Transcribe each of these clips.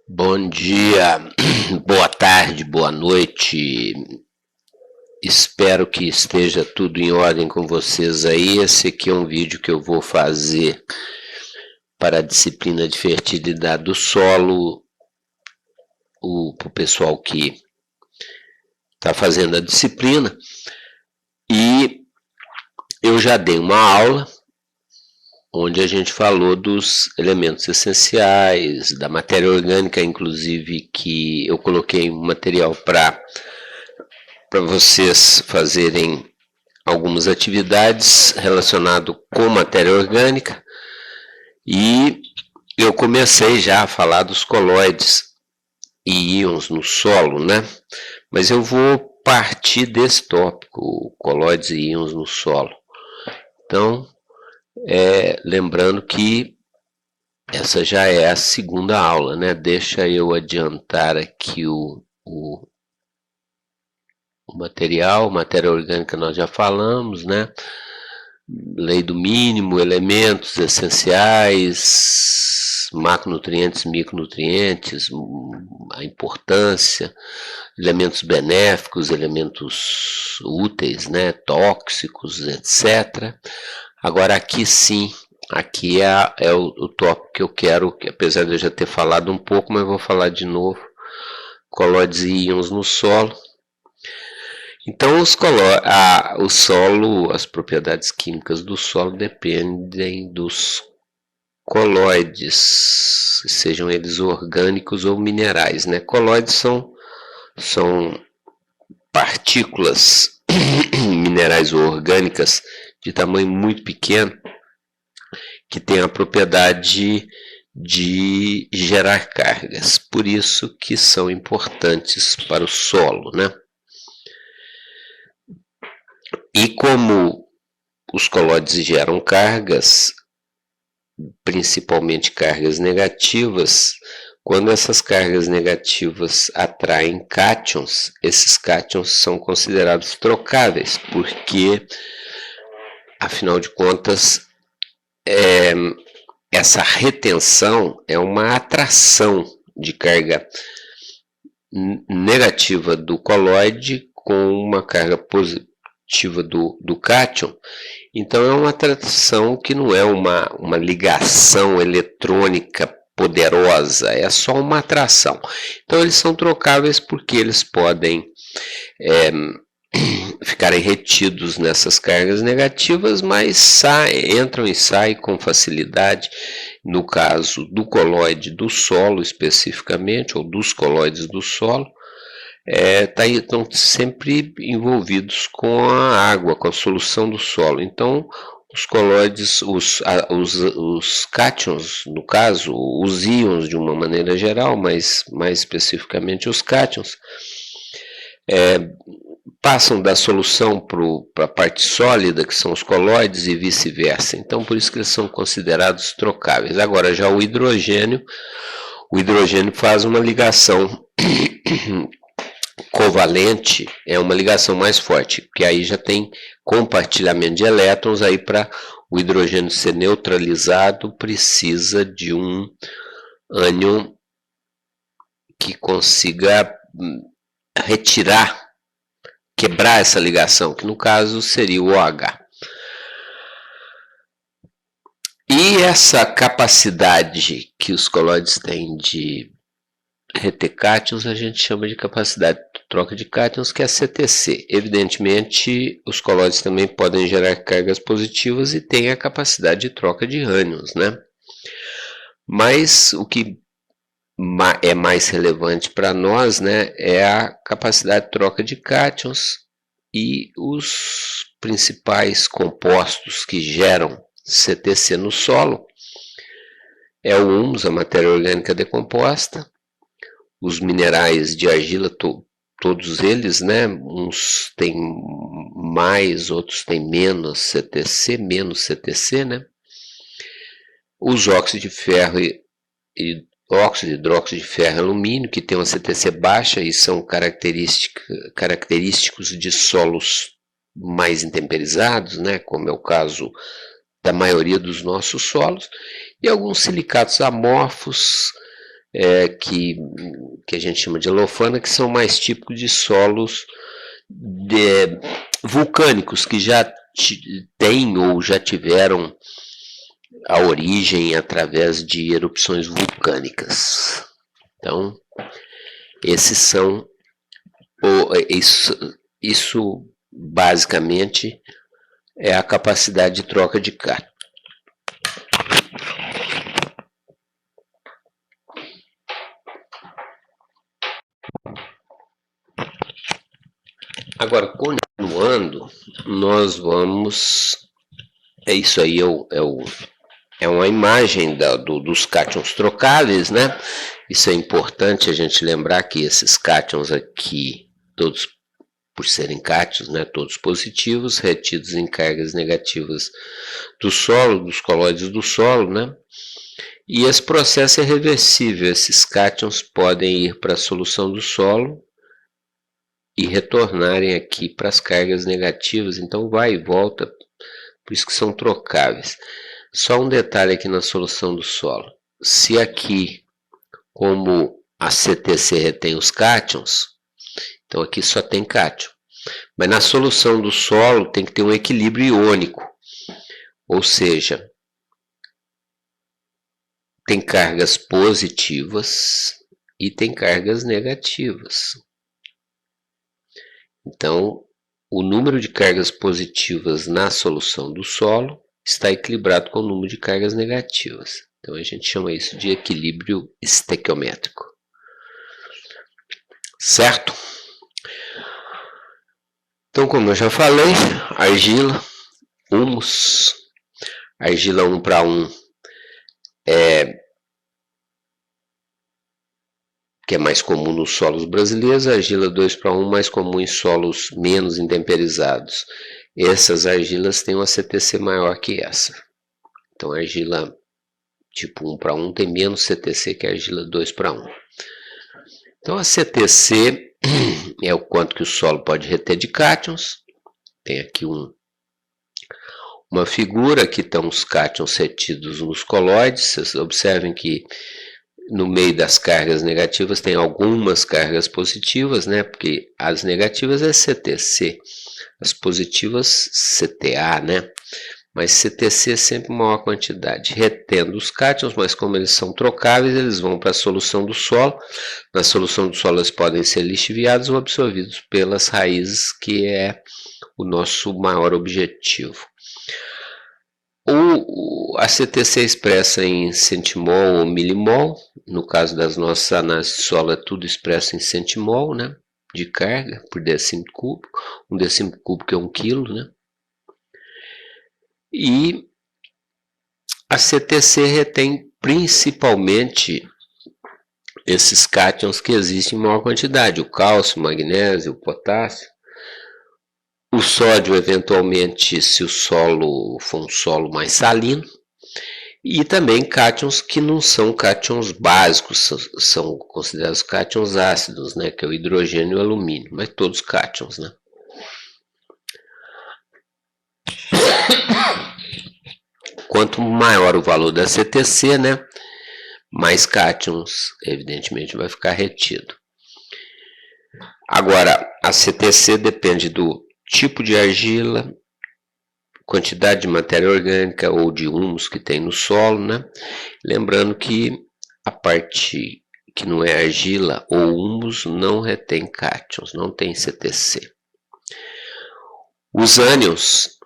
Bom dia, boa tarde, boa noite. Espero que esteja tudo em ordem com vocês aí. Esse aqui é um vídeo que eu vou fazer para a disciplina de fertilidade do solo, para o pessoal que está fazendo a disciplina. E eu já dei uma aula onde a gente falou dos elementos essenciais, da matéria orgânica, inclusive, que eu coloquei um material para vocês fazerem algumas atividades relacionadas com matéria orgânica. E eu comecei já a falar dos colóides e íons no solo, né? Mas eu vou partir desse tópico, colóides e íons no solo. Então, lembrando que essa já é a segunda aula, né? Deixa eu adiantar aqui o material, matéria orgânica nós já falamos, né? Lei do mínimo, elementos essenciais, macronutrientes, micronutrientes, a importância, elementos benéficos, elementos úteis, né? Tóxicos, etc. Agora aqui sim, aqui é o tópico que eu quero, que apesar de eu já ter falado um pouco, mas vou falar de novo, colóides e íons no solo. Então, o solo, as propriedades químicas do solo dependem dos colóides, sejam eles orgânicos ou minerais, né? Colóides são partículas minerais ou orgânicas de tamanho muito pequeno que têm a propriedade de gerar cargas, por isso que são importantes para o solo, né? E como os colóides geram cargas, principalmente cargas negativas, quando essas cargas negativas atraem cátions, esses cátions são considerados trocáveis, porque, afinal de contas, essa retenção é uma atração de carga negativa do colóide com uma carga positiva do cátion. Então é uma atração que não é uma ligação eletrônica poderosa, é só uma atração. Então eles são trocáveis porque eles podem ficarem retidos nessas cargas negativas, mas entram e saem com facilidade. No caso do colóide do solo especificamente, ou dos colóides do solo, estão sempre envolvidos com a água, com a solução do solo. Então, os colóides, os cátions, no caso, os íons de uma maneira geral, mas mais especificamente os cátions, passam da solução para a parte sólida, que são os colóides, e vice-versa. Então, por isso que eles são considerados trocáveis. Agora, já o hidrogênio faz uma ligação covalente, é uma ligação mais forte, porque aí já tem compartilhamento de elétrons, aí para o hidrogênio ser neutralizado precisa de um ânion que consiga quebrar essa ligação, que no caso seria o OH. E essa capacidade que os colóides têm de reter cátions, a gente chama de capacidade de troca de cátions, que é CTC. Evidentemente, os colóides também podem gerar cargas positivas e têm a capacidade de troca de ânions, né? Mas o que é mais relevante para nós, né, é a capacidade de troca de cátions, e os principais compostos que geram CTC no solo é o humus, a matéria orgânica decomposta, os minerais de argila, todos eles, né, uns têm mais, outros têm menos CTC, né, os óxidos de ferro e óxido, hidróxido de ferro e alumínio, que tem uma CTC baixa e são característicos de solos mais intemperizados, né, como é o caso da maioria dos nossos solos, e alguns silicatos amorfos que a gente chama de alofana, que são mais típicos de solos vulcânicos, que já têm ou já tiveram a origem através de erupções vulcânicas. Então, esses são, isso basicamente é a capacidade de troca de cátion. Agora, continuando, nós vamos... Isso aí é uma imagem dos cátions trocáveis, né? Isso é importante a gente lembrar que esses cátions aqui, todos por serem cátions, né, todos positivos, retidos em cargas negativas do solo, dos colóides do solo, né? E esse processo é reversível, esses cátions podem ir para a solução do solo e retornarem aqui para as cargas negativas, então vai e volta, por isso que são trocáveis. Só um detalhe aqui na solução do solo, se aqui, como a CTC retém os cátions, então aqui só tem cátion, mas na solução do solo tem que ter um equilíbrio iônico, ou seja, tem cargas positivas e tem cargas negativas. Então, o número de cargas positivas na solução do solo está equilibrado com o número de cargas negativas. Então, a gente chama isso de equilíbrio estequiométrico. Certo? Então, como eu já falei, argila, humus, argila 1:1 que é mais comum nos solos brasileiros, argila 2:1 mais comum em solos menos intemperizados. Essas argilas têm uma CTC maior que essa. Então, a argila tipo 1:1 tem menos CTC que a argila 2:1. Então, a CTC é o quanto que o solo pode reter de cátions. Tem aqui uma figura, aqui estão os cátions retidos nos colóides. Vocês observem que no meio das cargas negativas tem algumas cargas positivas, né? Porque as negativas é CTC, as positivas CTA, né? Mas CTC é sempre maior quantidade, retendo os cátions, mas como eles são trocáveis, eles vão para a solução do solo. Na solução do solo eles podem ser lixiviados ou absorvidos pelas raízes, que é o nosso maior objetivo. A CTC é expressa em centimol ou milimol. No caso das nossas análises de solo, é tudo expresso em centimol, né, de carga por decímetro cúbico. Um decímetro cúbico é 1 quilo, né? E a CTC retém principalmente esses cátions que existem em maior quantidade, o cálcio, o magnésio, o potássio. O sódio, eventualmente, se o solo for um solo mais salino. E também cátions que não são cátions básicos, são considerados cátions ácidos, né, que é o hidrogênio e o alumínio, mas todos cátions, né. Quanto maior o valor da CTC, né, mais cátions, evidentemente, vai ficar retido. Agora, a CTC depende do tipo de argila, quantidade de matéria orgânica ou de humus que tem no solo, né? Lembrando que a parte que não é argila ou humus não retém cátions, não tem CTC. Os ânions,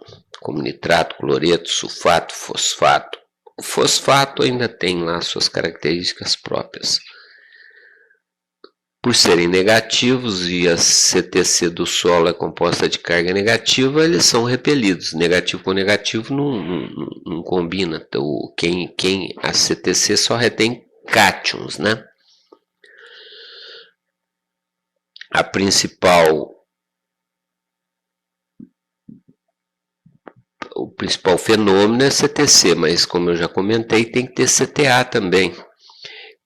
como nitrato, cloreto, sulfato, fosfato. O fosfato ainda tem lá suas características próprias. Por serem negativos e a CTC do solo é composta de carga negativa, eles são repelidos. Negativo com negativo não combina. Então, a CTC só retém cátions, né? O principal fenômeno é CTC, mas como eu já comentei, tem que ter CTA também.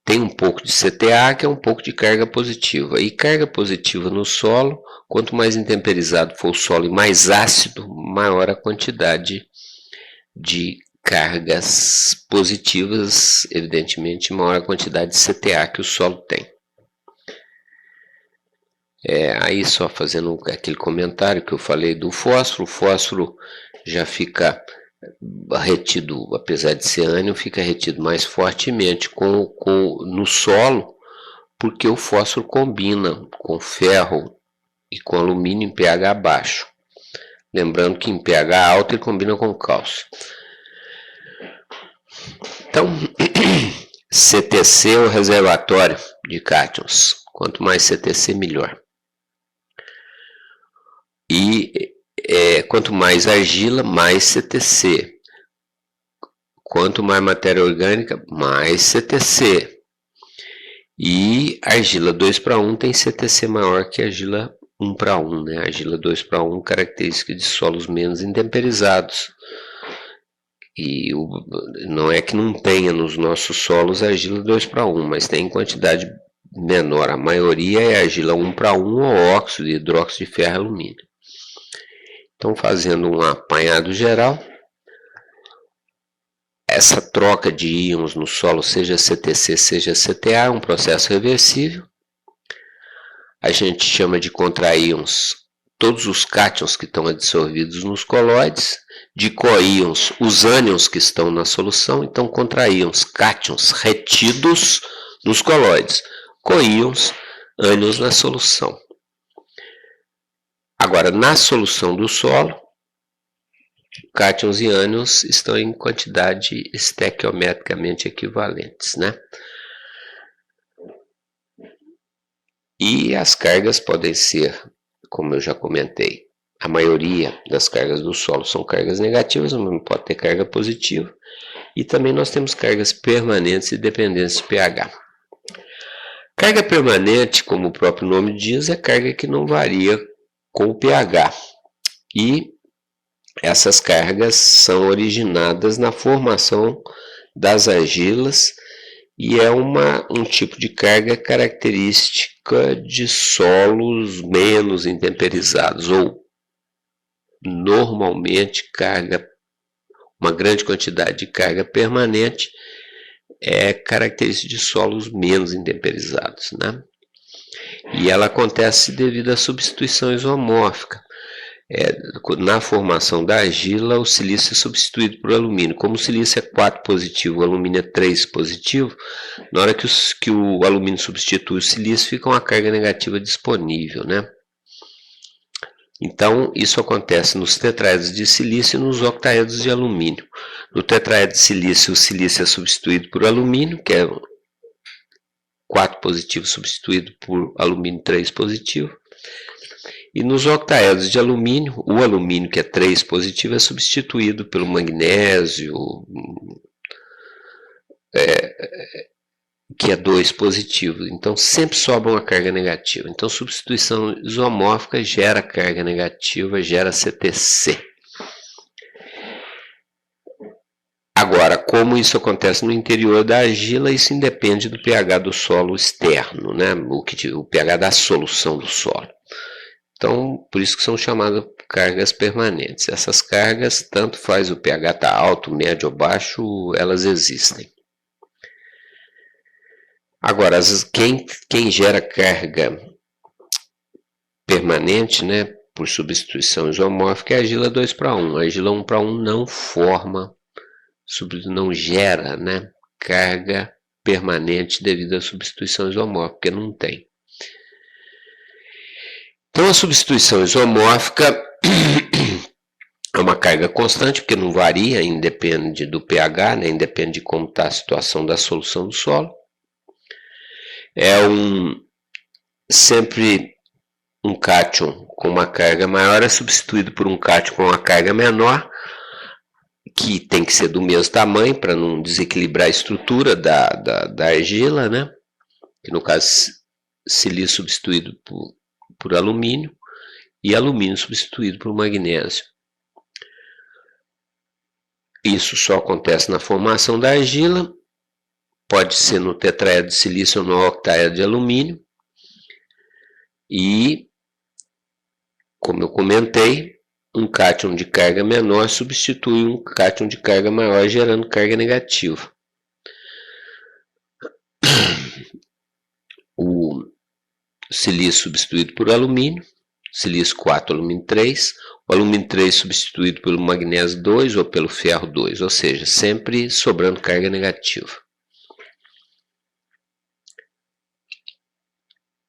Tem um pouco de CTA, que é um pouco de carga positiva. E carga positiva no solo, quanto mais intemperizado for o solo e mais ácido, maior a quantidade de cargas positivas, evidentemente, maior a quantidade de CTA que o solo tem. Aí só fazendo aquele comentário que eu falei do fósforo, o fósforo já fica retido, apesar de ser ânion, fica retido mais fortemente no solo, porque o fósforo combina com ferro e com alumínio em pH baixo. Lembrando que em pH alto ele combina com cálcio. Então, CTC é o reservatório de cátions. Quanto mais CTC, melhor. E quanto mais argila, mais CTC. Quanto mais matéria orgânica, mais CTC. E argila 2:1 tem CTC maior que argila 1:1, né? Argila 2:1, característica de solos menos intemperizados. E não é que não tenha nos nossos solos argila 2:1, mas tem em quantidade menor. A maioria é argila 1:1 ou óxido, hidróxido de ferro e alumínio. Então, fazendo um apanhado geral, essa troca de íons no solo, seja CTC, seja CTA, é um processo reversível. A gente chama de contraíons todos os cátions que estão adsorvidos nos colóides, de coíons os ânions que estão na solução, então contraíons cátions retidos nos colóides, coíons ânions na solução. Agora, na solução do solo, cátions e ânions estão em quantidade estequiometricamente equivalentes, né? E as cargas podem ser, como eu já comentei, a maioria das cargas do solo são cargas negativas, mas pode ter carga positiva. E também nós temos cargas permanentes e dependentes de pH. Carga permanente, como o próprio nome diz, é carga que não varia com o pH. E essas cargas são originadas na formação das argilas e é um tipo de carga característica de solos menos intemperizados, ou normalmente uma grande quantidade de carga permanente é característica de solos menos intemperizados, né? E ela acontece devido à substituição isomórfica. Na formação da argila, o silício é substituído por alumínio. Como o silício é 4 positivo, o alumínio é 3 positivo, na hora que o alumínio substitui o silício, fica uma carga negativa disponível, né? Então, isso acontece nos tetraedros de silício e nos octaedros de alumínio. No tetraedro de silício, o silício é substituído por alumínio, que é 4 positivo substituído por alumínio 3 positivo. E nos octaedros de alumínio, o alumínio, que é 3 positivo, é substituído pelo magnésio, que é 2 positivo. Então, sempre sobra uma carga negativa. Então, substituição isomórfica gera carga negativa, gera CTC. Agora, como isso acontece no interior da argila, isso independe do pH do solo externo, né? O pH da solução do solo. Então, por isso que são chamadas cargas permanentes. Essas cargas, tanto faz o pH estar alto, médio ou baixo, elas existem. Agora, quem gera carga permanente, né, por substituição isomórfica, é a argila 2:1. A argila 1:1 não gera, né, carga permanente devido à substituição isomórfica, porque não tem. Então, a substituição isomórfica é uma carga constante, porque não varia, independe do pH, né, independe de como está a situação da solução do solo. É sempre um cátion com uma carga maior é substituído por um cátion com uma carga menor, que tem que ser do mesmo tamanho para não desequilibrar a estrutura da argila, né? Que no caso, silício substituído por alumínio e alumínio substituído por magnésio. Isso só acontece na formação da argila, pode ser no tetraedro de silício ou no octaedro de alumínio. E, como eu comentei, um cátion de carga menor substitui um cátion de carga maior, gerando carga negativa. O silício substituído por alumínio, silício 4, alumínio 3, o alumínio 3 substituído pelo magnésio 2 ou pelo ferro 2, ou seja, sempre sobrando carga negativa.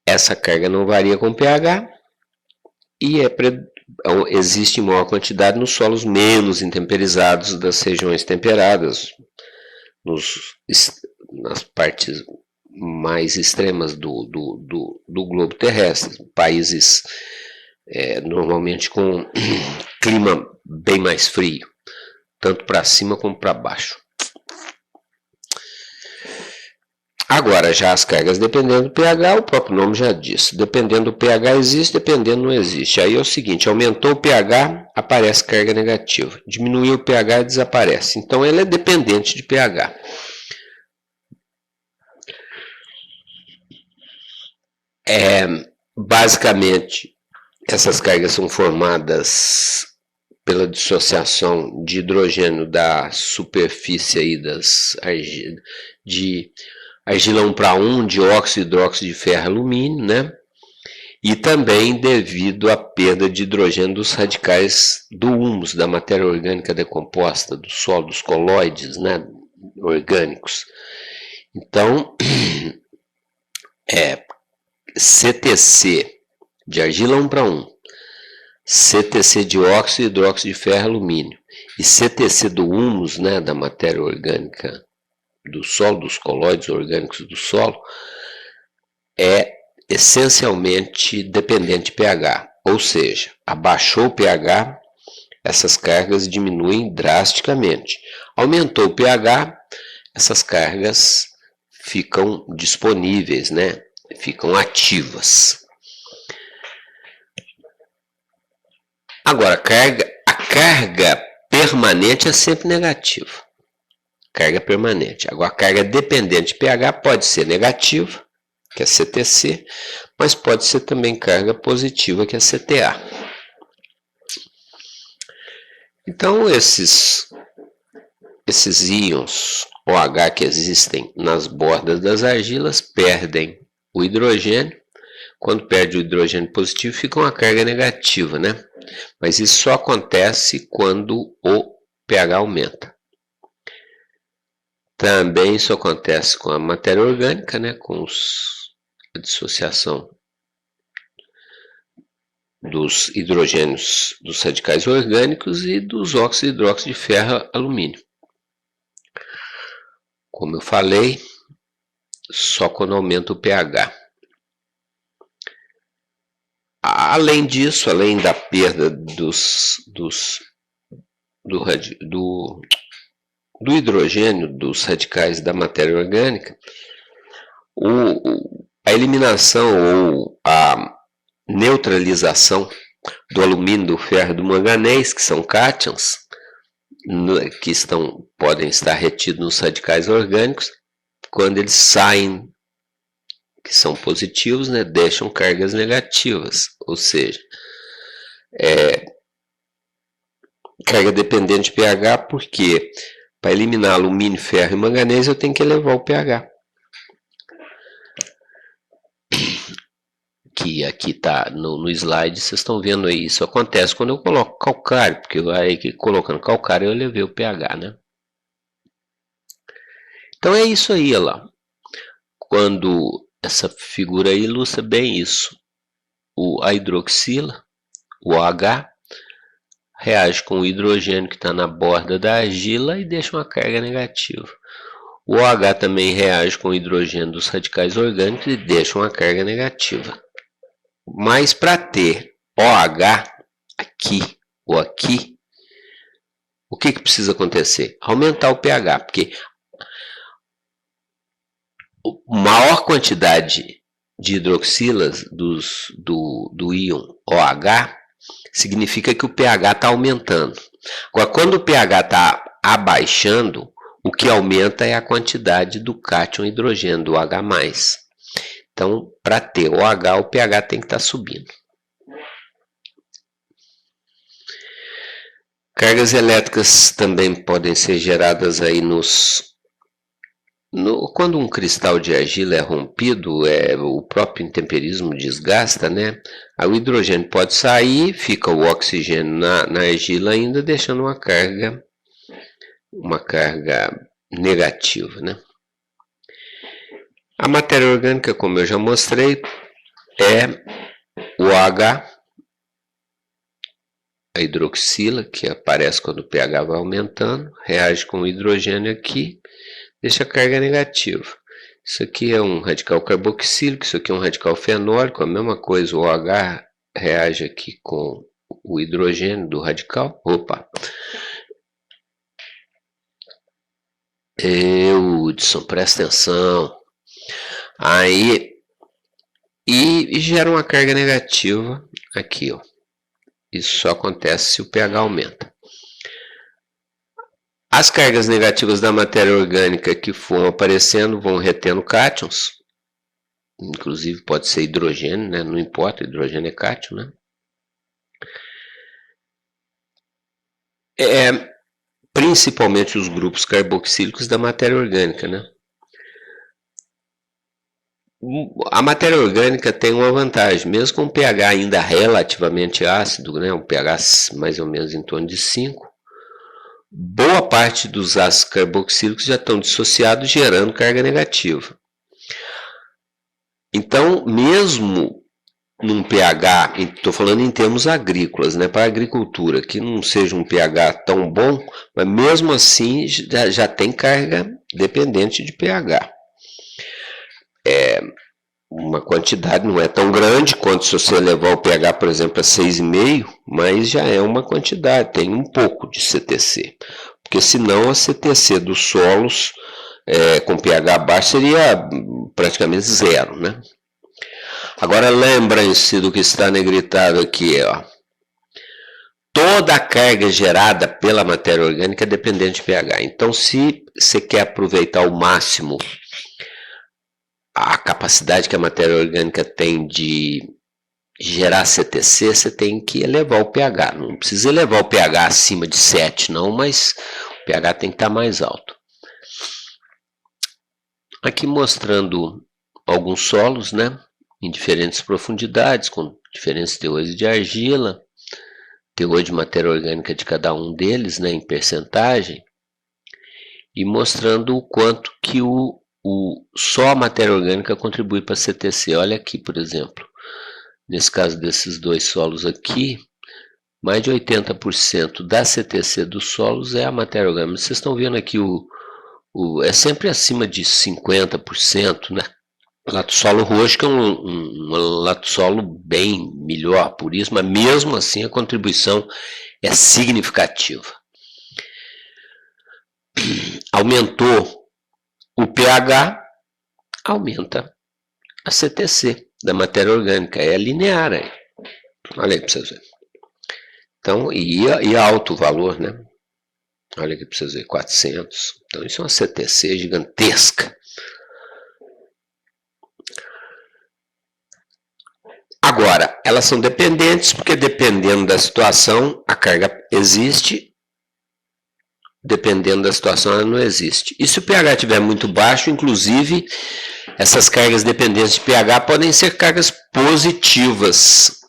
Essa carga não varia com pH e existe em maior quantidade nos solos menos intemperizados das regiões temperadas, nas partes mais extremas do globo terrestre, países normalmente com clima bem mais frio, tanto para cima como para baixo. Agora, já as cargas dependendo do pH, o próprio nome já diz. Dependendo do pH existe, dependendo não existe. Aí é o seguinte, aumentou o pH, aparece carga negativa. Diminuiu o pH, desaparece. Então, ele é dependente de pH. Basicamente, essas cargas são formadas pela dissociação de hidrogênio da superfície aí de argila 1:1, dióxido e hidróxido de ferro e alumínio, né? E também devido à perda de hidrogênio dos radicais do humus, da matéria orgânica decomposta, do solo, dos colóides, né, orgânicos. Então, CTC de argila 1:1, CTC dióxido e hidróxido de ferro e alumínio, e CTC do humus, né, da matéria orgânica do solo, dos colóides orgânicos do solo, é essencialmente dependente de pH, ou seja, abaixou o pH, essas cargas diminuem drasticamente. Aumentou o pH, essas cargas ficam disponíveis, né? Ficam ativas. Agora, a carga permanente é sempre negativa. Carga permanente. Agora, a carga dependente de pH pode ser negativa, que é CTC, mas pode ser também carga positiva, que é CTA. Então, esses íons OH que existem nas bordas das argilas perdem o hidrogênio. Quando perde o hidrogênio positivo, fica uma carga negativa, né? Mas isso só acontece quando o pH aumenta. Também isso acontece com a matéria orgânica, né? Com a dissociação dos hidrogênios dos radicais orgânicos e dos óxidos e hidróxido de ferro e alumínio. Como eu falei, só quando aumenta o pH. Além disso, além da perda do hidrogênio dos radicais da matéria orgânica, a eliminação ou a neutralização do alumínio, do ferro e do manganês, que são cátions, que podem estar retidos nos radicais orgânicos, quando eles saem, que são positivos, né, deixam cargas negativas, ou seja, carga dependente de pH, porque para eliminar alumínio, ferro e manganês eu tenho que elevar o pH. Que aqui está no slide, vocês estão vendo aí, isso acontece quando eu coloco calcário, porque aí colocando calcário eu elevei o pH, né? Então é isso aí, olha lá. Quando essa figura aí ilustra bem isso. A hidroxila, o OH, reage com o hidrogênio que está na borda da argila e deixa uma carga negativa. O OH também reage com o hidrogênio dos radicais orgânicos e deixa uma carga negativa. Mas para ter OH aqui ou aqui, o que precisa acontecer? Aumentar o pH, porque a maior quantidade de hidroxilas do íon OH significa que o pH está aumentando. Agora, quando o pH está abaixando, o que aumenta é a quantidade do cátion hidrogênio, do H+. Então, para ter OH, o pH tem que estar subindo. Cargas elétricas também podem ser geradas aí quando um cristal de argila é rompido, o próprio intemperismo desgasta, né? Aí o hidrogênio pode sair, fica o oxigênio na argila ainda, deixando uma carga negativa, né? A matéria orgânica, como eu já mostrei, é o OH, a hidroxila, que aparece quando o pH vai aumentando, reage com o hidrogênio aqui, deixa a carga negativa. Isso aqui é um radical carboxílico, isso aqui é um radical fenólico, a mesma coisa, o OH reage aqui com o hidrogênio do radical. Opa! Hudson, presta atenção. Aí, e gera uma carga negativa aqui, ó. Isso só acontece se o pH aumenta. As cargas negativas da matéria orgânica que foram aparecendo vão retendo cátions. Inclusive pode ser hidrogênio, né? Não importa, hidrogênio é cátion, né? Principalmente os grupos carboxílicos da matéria orgânica, né? A matéria orgânica tem uma vantagem, mesmo com um pH ainda relativamente ácido, né, um pH mais ou menos em torno de 5, boa parte dos ácidos carboxílicos já estão dissociados, gerando carga negativa. Então, mesmo num pH, estou falando em termos agrícolas, né, para a agricultura, que não seja um pH tão bom, mas mesmo assim já tem carga dependente de pH. Uma quantidade não é tão grande quanto se você levar o pH, por exemplo, a 6,5, mas já é uma quantidade, tem um pouco de CTC. Porque senão a CTC dos solos com pH baixo seria praticamente zero, né? Agora lembrem-se do que está negritado aqui, ó. Toda a carga gerada pela matéria orgânica é dependente de pH. Então, se você quer aproveitar ao máximo a capacidade que a matéria orgânica tem de gerar CTC, você tem que elevar o pH. Não precisa elevar o pH acima de 7, não, mas o pH tem que estar mais alto. Aqui mostrando alguns solos, né, em diferentes profundidades, com diferentes teores de argila, teor de matéria orgânica de cada um deles, né, em percentagem, e mostrando o quanto que só a matéria orgânica contribui para a CTC. Olha aqui, por exemplo, nesse caso desses dois solos aqui, mais de 80% da CTC dos solos é a matéria orgânica. Vocês estão vendo aqui, é sempre acima de 50%, né? Lato-solo roxo, que é um lato-solo bem melhor por isso, mas mesmo assim a contribuição é significativa. Aumentou o pH, aumenta a CTC da matéria orgânica, é linear aí. Olha aí para vocês verem. Então, e alto o valor, né? Olha aqui para vocês verem, 400. Então, isso é uma CTC gigantesca. Agora, elas são dependentes, porque dependendo da situação, a carga existe, dependendo da situação, ela não existe. E se o pH estiver muito baixo, inclusive, essas cargas dependentes de pH podem ser cargas positivas,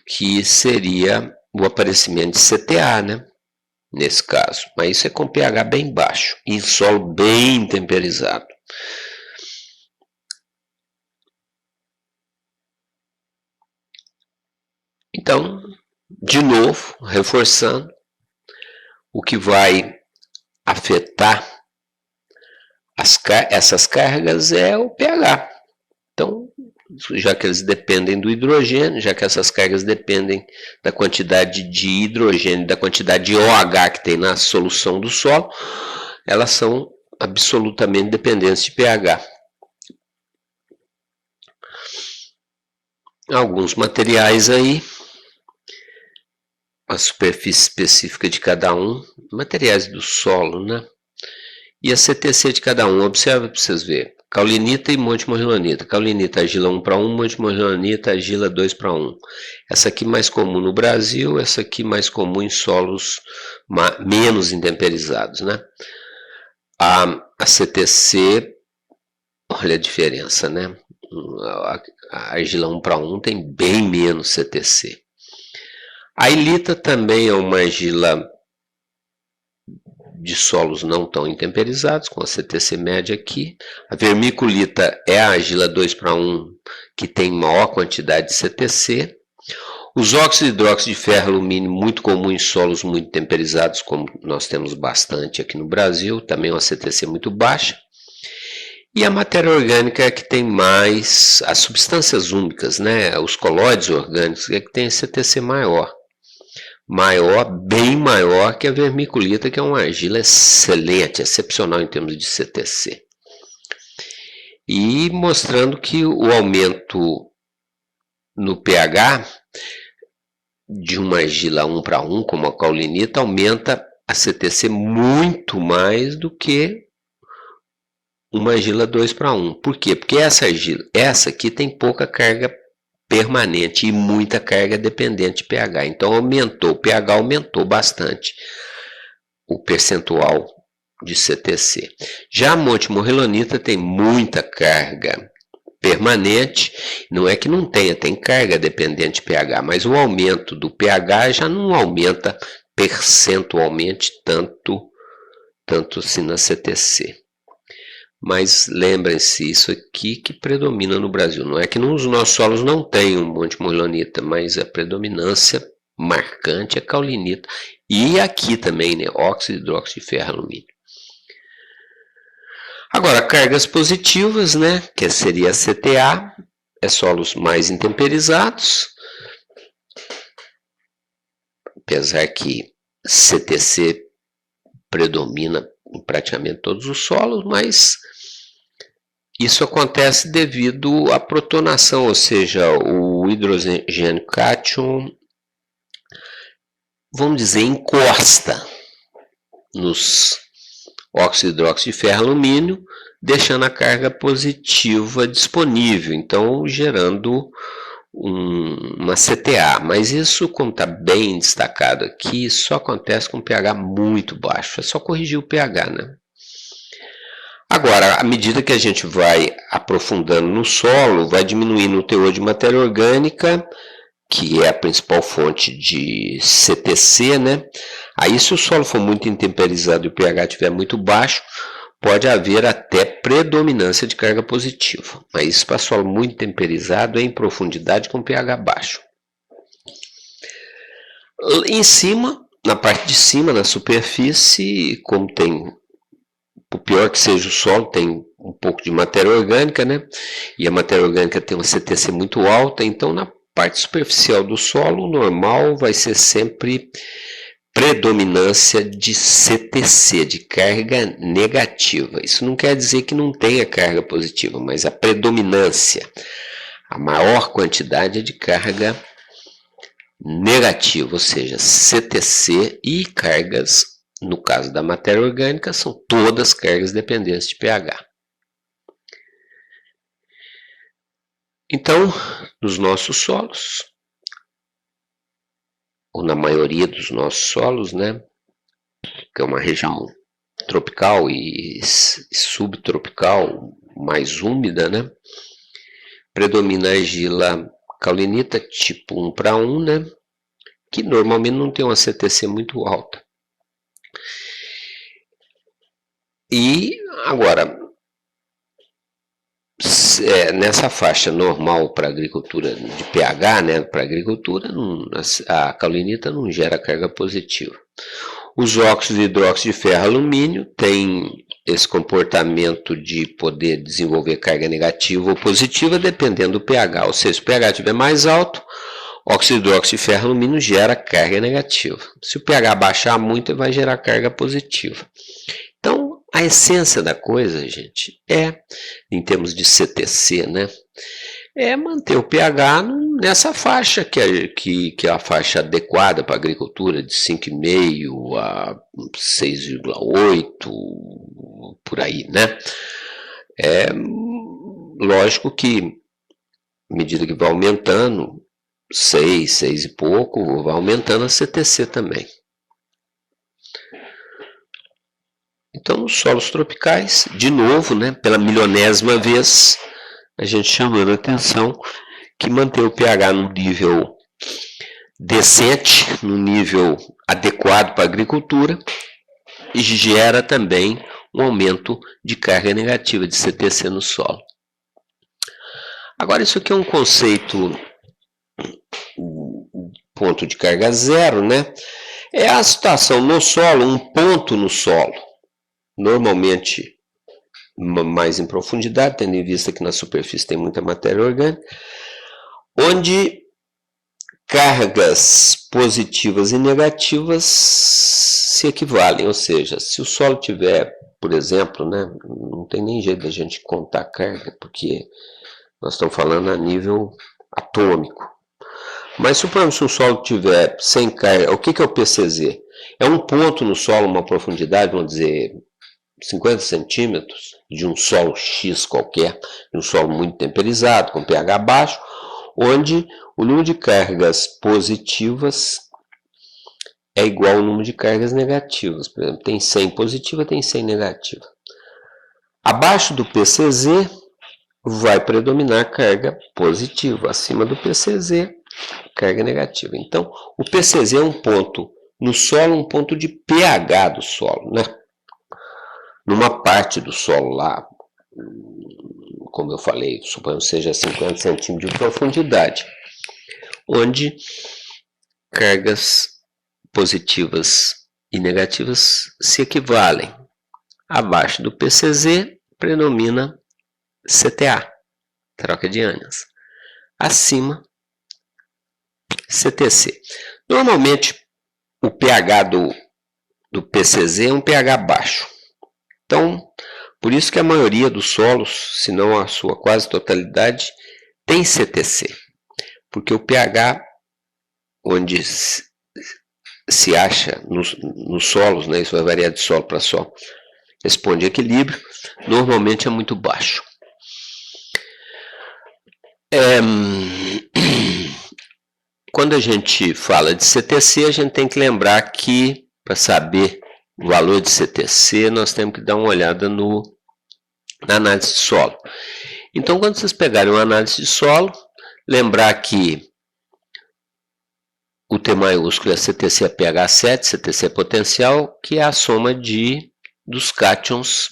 que seria o aparecimento de CTA, né? Nesse caso. Mas isso é com pH bem baixo, e solo bem temperizado. Então, de novo, reforçando, o que vai afetar essas cargas é o pH. Então, já que eles dependem do hidrogênio, já que essas cargas dependem da quantidade de hidrogênio, da quantidade de OH que tem na solução do solo, elas são absolutamente dependentes de pH. Alguns materiais aí, a superfície específica de cada um, materiais do solo, né? E a CTC de cada um. Observe para vocês verem. Caulinita e montemorrilonita. Caulinita argila 1:1, montemorrilonita argila 2:1. Essa aqui mais comum no Brasil, essa aqui mais comum em solos menos intemperizados, né? A CTC, olha a diferença, né? A argila 1:1 tem bem menos CTC. A ilita também é uma argila de solos não tão intemperizados, com a CTC média aqui. A vermiculita é a argila 2:1, que tem maior quantidade de CTC. Os óxidos de hidróxido de ferro e alumínio, muito comum em solos muito temperizados, como nós temos bastante aqui no Brasil, também uma CTC muito baixa. E a matéria orgânica é que tem mais, as substâncias úmicas, né, os colóides orgânicos, é que tem CTC maior. Bem maior que a vermiculita, que é uma argila excelente, excepcional em termos de CTC. E mostrando que o aumento no pH de uma argila 1:1, como a caulinita, aumenta a CTC muito mais do que uma argila 2:1. Por quê? Porque essa aqui tem pouca carga permanente e muita carga dependente de pH. Então o pH aumentou bastante o percentual de CTC. Já a montemorrilonita tem muita carga permanente, não é que não tenha, tem carga dependente de pH, mas o aumento do pH já não aumenta percentualmente tanto assim na CTC. Mas lembrem-se, isso aqui que predomina no Brasil. Não é que nos nossos solos não tem um montemorrilonita, mas a predominância marcante é caulinita. E aqui também, né, óxido, hidróxido de ferro e alumínio. Agora, cargas positivas, né, que seria a CTA, é solos mais intemperizados. Apesar que CTC predomina em praticamente todos os solos, mas isso acontece devido à protonação, ou seja, o hidrogênio cátion, vamos dizer, encosta nos óxido de hidróxido de ferro e alumínio, deixando a carga positiva disponível, então gerando uma CTA. Mas isso, como está bem destacado aqui, só acontece com pH muito baixo, é só corrigir o pH, né? Agora, à medida que a gente vai aprofundando no solo, vai diminuindo o teor de matéria orgânica, que é a principal fonte de CTC, né? Aí, se o solo for muito intemperizado e o pH estiver muito baixo, pode haver até predominância de carga positiva. Mas isso para solo muito temperizado é em profundidade com pH baixo. Em cima, na parte de cima, na superfície, como tem, por pior que seja o solo, tem um pouco de matéria orgânica, né? E a matéria orgânica tem uma CTC muito alta, então na parte superficial do solo, o normal vai ser sempre predominância de CTC, de carga negativa. Isso não quer dizer que não tenha carga positiva, mas a predominância, a maior quantidade é de carga negativa, ou seja, CTC, e cargas, no caso da matéria orgânica, são todas cargas dependentes de pH. Então, nos nossos solos, ou na maioria dos nossos solos, né, que é uma região tropical e subtropical, mais úmida, né, predomina a argila caulinita tipo 1:1, né, que normalmente não tem uma CTC muito alta. E agora, nessa faixa normal para agricultura de pH, né, para agricultura, a caulinita não gera carga positiva. Os óxidos de hidróxido de ferro e alumínio têm esse comportamento de poder desenvolver carga negativa ou positiva dependendo do pH, ou seja, se o pH estiver mais alto, óxido de hidróxido de ferro e alumínio gera carga negativa. Se o pH baixar muito, ele vai gerar carga positiva. Então, a essência da coisa, gente, em termos de CTC, né, é manter o pH nessa faixa, que é a faixa adequada para a agricultura, de 5,5 a 6,8, por aí, né? É lógico que, à medida que vai aumentando, 6 e pouco, vai aumentando a CTC também. Então, nos solos tropicais, de novo, né, pela milionésima vez, a gente chamando a atenção que manter o pH num nível decente, num nível adequado para a agricultura, e gera também um aumento de carga negativa de CTC no solo. Agora, isso aqui é um conceito, ponto de carga zero, né? É a situação no solo, um ponto no solo, normalmente mais em profundidade, tendo em vista que na superfície tem muita matéria orgânica, onde cargas positivas e negativas se equivalem, ou seja, se o solo tiver, por exemplo, né, não tem nem jeito da gente contar carga, porque nós estamos falando a nível atômico. Mas suponhamos que o solo tiver sem carga, o que é o PCZ? É um ponto no solo, uma profundidade, vamos dizer, 50 centímetros, de um solo X qualquer, de um solo muito temperizado, com pH baixo, onde o número de cargas positivas é igual ao número de cargas negativas. Por exemplo, tem 100 positiva, tem 100 negativa. Abaixo do PCZ vai predominar carga positiva, acima do PCZ, carga negativa. Então, o PCZ é um ponto no solo, um ponto de pH do solo, né? Numa parte do solo lá, como eu falei, suponhamos seja 50 centímetros de profundidade, onde cargas positivas e negativas se equivalem. Abaixo do PCZ predomina CTA, troca de ânions. Acima, CTC. Normalmente, o pH do PCZ é um pH baixo. Então, por isso que a maioria dos solos, se não a sua quase totalidade, tem CTC. Porque o pH, onde se acha nos solos, né, isso vai variar de solo para solo, responde equilíbrio, normalmente é muito baixo. Quando a gente fala de CTC, a gente tem que lembrar que, para saber o valor de CTC, nós temos que dar uma olhada na análise de solo. Então, quando vocês pegarem uma análise de solo, lembrar que o T maiúsculo é CTC é pH 7, CTC é potencial, que é a soma dos cátions,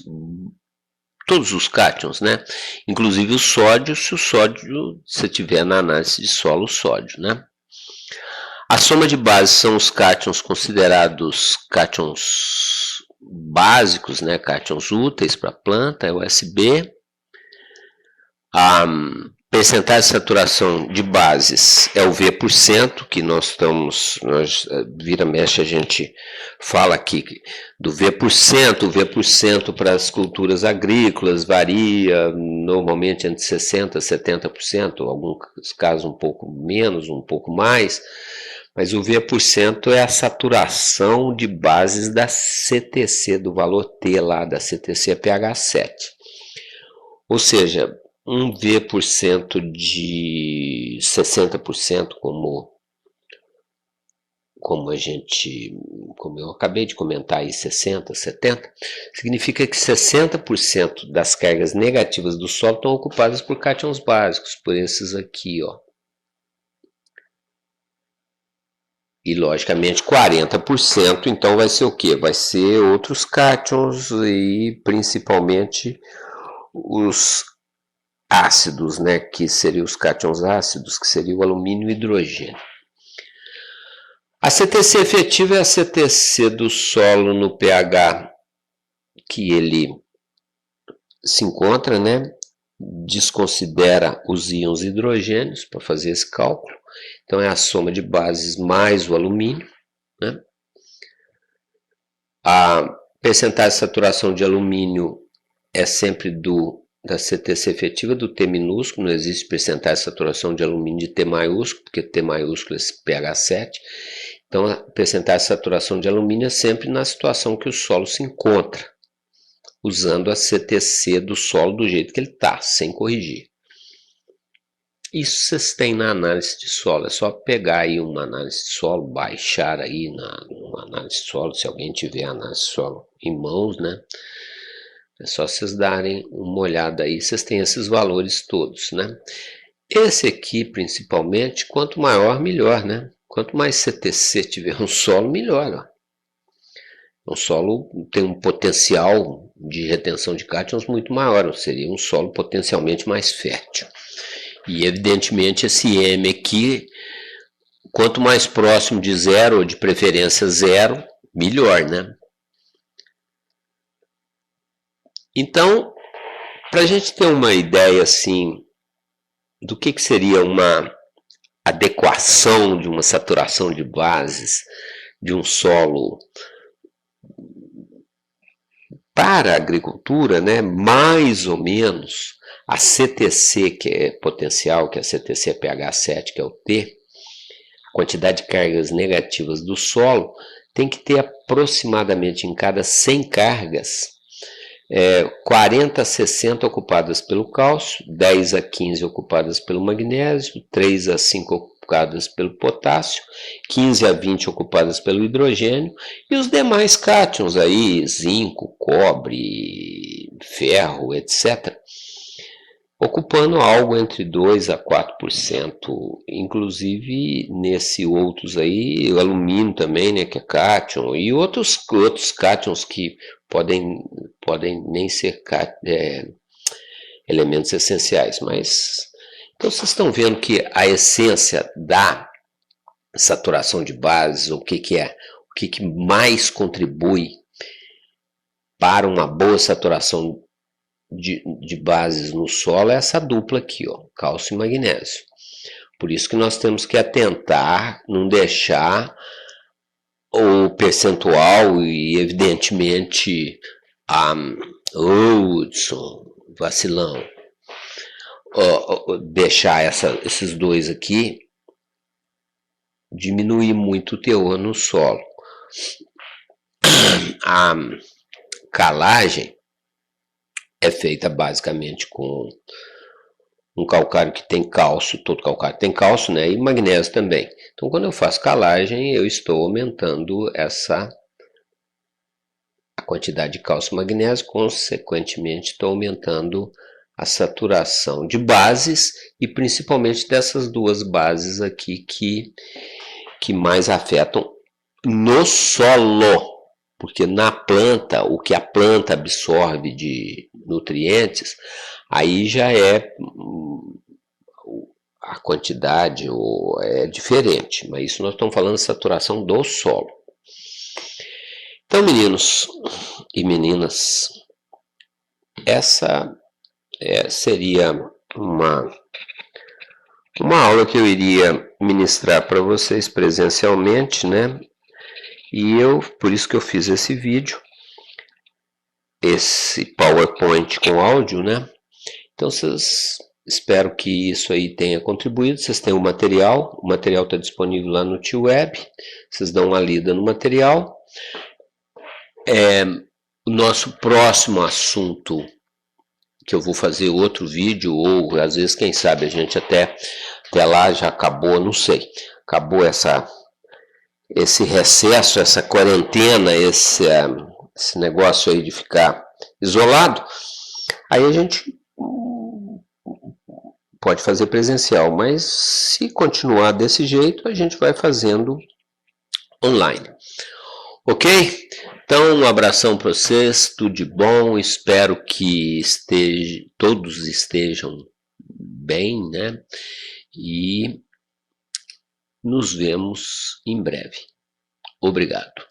todos os cátions, né? Inclusive o sódio, se o sódio, se tiver na análise de solo, o sódio, né? A soma de bases são os cátions considerados cátions básicos, né? Cátions úteis para a planta, é o USB. A percentagem de saturação de bases é o V%, que vira mexe, a gente fala aqui do V%, o V% para as culturas agrícolas varia normalmente entre 60% a 70%, em alguns casos um pouco menos, um pouco mais, mas o V% é a saturação de bases da CTC, do valor T lá, da CTC pH 7. Ou seja, um V% de 60%, como eu acabei de comentar aí, 60%, 70%, significa que 60% das cargas negativas do solo estão ocupadas por cátions básicos, por esses aqui, ó. E, logicamente, 40%, então, vai ser o quê? Vai ser outros cátions e, principalmente, os ácidos, né? Que seriam os cátions ácidos, que seria o alumínio e o hidrogênio. A CTC efetiva é a CTC do solo no pH que ele se encontra, né? Desconsidera os íons hidrogênios para fazer esse cálculo. Então, é a soma de bases mais o alumínio, né? A percentagem de saturação de alumínio é sempre da CTC efetiva do T minúsculo, não existe percentagem de saturação de alumínio de T maiúsculo, porque T maiúsculo é esse pH 7. Então, a percentagem de saturação de alumínio é sempre na situação que o solo se encontra. usando a CTC do solo do jeito que ele está, sem corrigir. Isso vocês têm na análise de solo, é só pegar aí uma análise de solo, baixar aí uma análise de solo, se alguém tiver análise de solo em mãos, né? É só vocês darem uma olhada aí, vocês têm esses valores todos, né? Esse aqui, principalmente, quanto maior, melhor, né? Quanto mais CTC tiver um solo, melhor, ó. O solo tem um potencial de retenção de cátions muito maior, seria um solo potencialmente mais fértil. E evidentemente esse M aqui, quanto mais próximo de zero, ou de preferência zero, melhor, né? Então, para a gente ter uma ideia assim do que seria uma adequação de uma saturação de bases de um solo para a agricultura, né, mais ou menos a CTC, que é potencial, que é a CTC pH7, que é o T, a quantidade de cargas negativas do solo, tem que ter aproximadamente em cada 100 cargas, 40 a 60 ocupadas pelo cálcio, 10 a 15 ocupadas pelo magnésio, 3 a 5 ocupadas pelo potássio, 15 a 20 ocupadas pelo hidrogênio, e os demais cátions aí, zinco, cobre, ferro, etc., ocupando algo entre 2 a 4%, inclusive nesse outros aí, o alumínio também, né, que é cátion, e outros cátions que podem nem ser elementos essenciais, mas então vocês estão vendo que a essência da saturação de bases, o que mais contribui para uma boa saturação de bases no solo é essa dupla aqui, ó, cálcio e magnésio. Por isso que nós temos que atentar, não deixar o percentual e evidentemente Hudson, vacilão, deixar esses dois aqui diminuir muito o teor no solo. A calagem é feita basicamente com um calcário que tem cálcio, todo calcário tem cálcio, né, e magnésio também. Então, quando eu faço calagem, eu estou aumentando a quantidade de cálcio e magnésio, consequentemente estou aumentando a saturação de bases e principalmente dessas duas bases aqui que mais afetam no solo, porque na planta, o que a planta absorve de nutrientes, aí já é a quantidade é diferente, mas isso nós estamos falando de saturação do solo. Então, meninos e meninas, essa seria uma aula que eu iria ministrar para vocês presencialmente, né? E por isso que eu fiz esse vídeo, esse PowerPoint com áudio, né? Então, espero que isso aí tenha contribuído. Vocês têm o material está disponível lá no T-Web, vocês dão uma lida no material. O nosso próximo assunto, que eu vou fazer outro vídeo, ou às vezes, quem sabe, a gente até lá já acabou, não sei, acabou esse recesso, essa quarentena, esse negócio aí de ficar isolado, aí a gente pode fazer presencial, mas se continuar desse jeito, a gente vai fazendo online. Ok? Então, um abração para vocês, tudo de bom, espero que todos estejam bem, né? E nos vemos em breve. Obrigado.